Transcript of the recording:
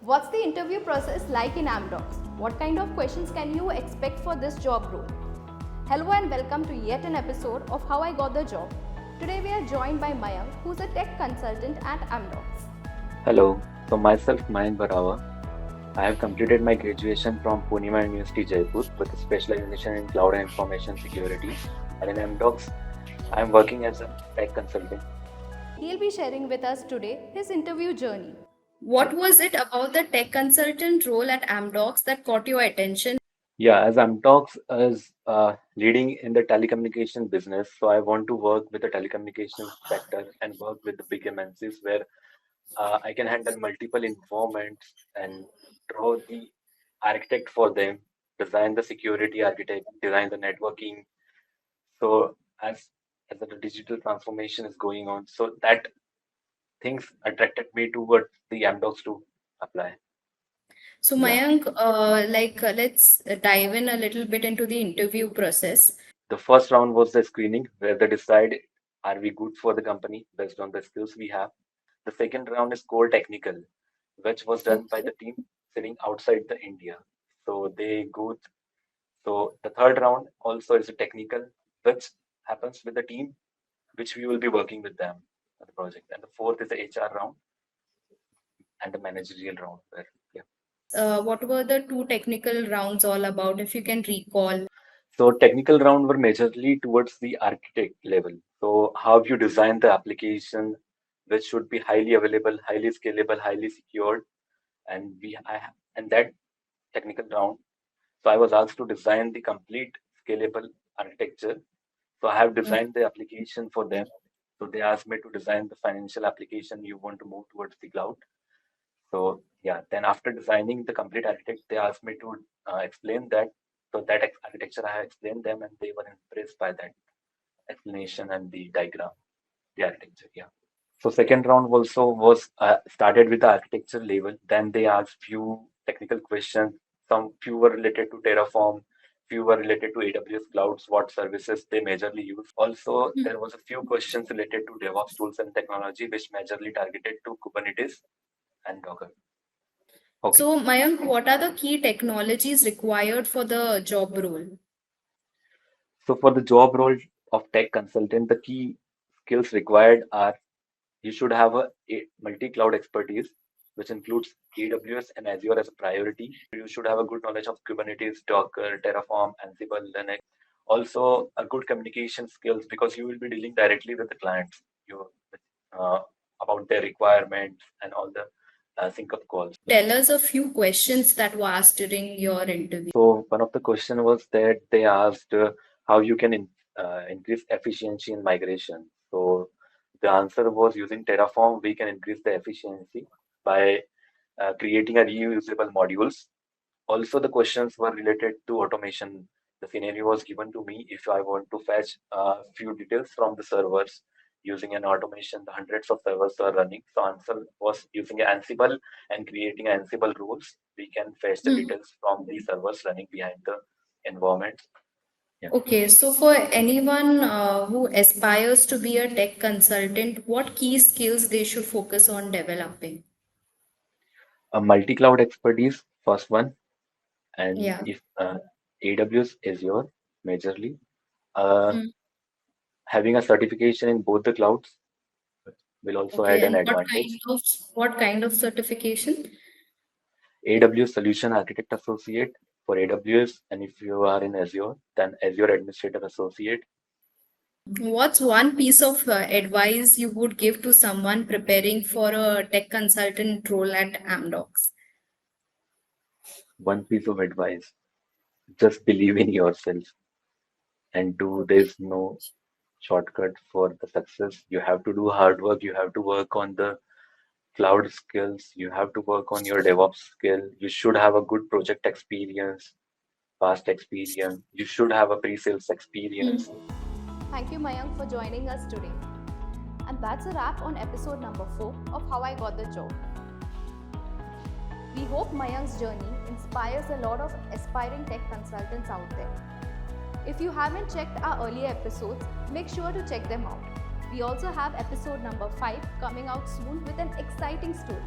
What's the interview process like in Amdocs? What kind of questions can you expect for this job role? Hello and welcome to yet an episode of How I Got the Job. Today we are joined by Mayank, who's a tech consultant at Amdocs. Hello, so myself Mayank Bharawa. I have completed my graduation from Pune University, Jaipur, with a specialization in cloud and information security. And in Amdocs, I am working as a tech consultant. He'll be sharing with us today his interview journey. What was it about the tech consultant role at Amdocs that caught your attention? Yeah, as Amdocs is leading in the telecommunication business, so I want to work with the telecommunications sector and work with the big MNCs where I can handle multiple environments and draw the architect for them, design the security architect, design the networking. So as the digital transformation is going on, so that things attracted me towards the Amdocs to apply. So, Yeah. Mayank, let's dive in a little bit into the interview process. The first round was the screening where they decide are we good for the company based on the skills we have. The second round is core technical, which was done by Okay. the team sitting outside the India. So they go. So the third round also is a technical, which happens with the team, which we will be working with them on the project. And the fourth is the HR round and the managerial round. Where, yeah. What were the two technical rounds all about, if you can recall? So technical round were majorly towards the architect level. So how you design the application, which should be highly available, highly scalable, highly secured, and and that technical round. So I was asked to design the complete scalable architecture. So I have Mm. designed the application for them. So they asked me to design the financial application you want to move towards the cloud. So yeah, then after designing the complete architect, they asked me to explain that. So that architecture, I have explained them, and they were impressed by that explanation and the diagram, the architecture. Yeah. So second round also was started with the architecture level. Then they asked few technical questions. Some few were related to Terraform, few were related to AWS clouds, what services they majorly use. Also, there was a few questions related to DevOps tools and technology, which majorly targeted to Kubernetes and Docker. Okay. So, Mayank, what are the key technologies required for the job role? So for the job role of tech consultant, the key skills required are you should have a multi-cloud expertise, which includes AWS and Azure as a priority. You should have a good knowledge of Kubernetes, Docker, Terraform, Ansible, Linux. Also, a good communication skills because you will be dealing directly with the clients. You uh, about their requirements and all the sync up calls. Tell us a few questions that were asked during your interview. So one of the question was that they asked how you can increase efficiency in migration. So the answer was using Terraform, we can increase the efficiency by creating a reusable modules. Also, the questions were related to automation. The scenario was given to me if I want to fetch a few details from the servers using an automation. The hundreds of servers are running. So answer was using Ansible and creating Ansible rules. We can fetch the Hmm. details from the servers running behind the environment. Yeah. Okay, so for anyone who aspires to be a tech consultant, what key skills they should focus on developing? A multi-cloud expertise, first one, and Yeah. if AWS Azure majorly, uh, Hmm. having a certification in both the clouds will also Okay, add an and advantage. what kind of certification? AWS Solution Architect Associate for AWS, and if you are in Azure, then Azure Administrator Associate. What's one piece of advice you would give to someone preparing for a tech consultant role at Amdocs? One piece of advice: just believe in yourself and do. Okay. There's no shortcut for the success. You have to do hard work. You have to work on the cloud skills. You have to work on your DevOps skill. You should have a good project experience, past experience. You should have a pre-sales experience. Thank you, Mayank, for joining us today. And that's a wrap on episode number 4 of How I Got the Job. We hope Mayank's journey inspires a lot of aspiring tech consultants out there. If you haven't checked our earlier episodes, make sure to check them out. We also have episode number 5 coming out soon with an exciting story.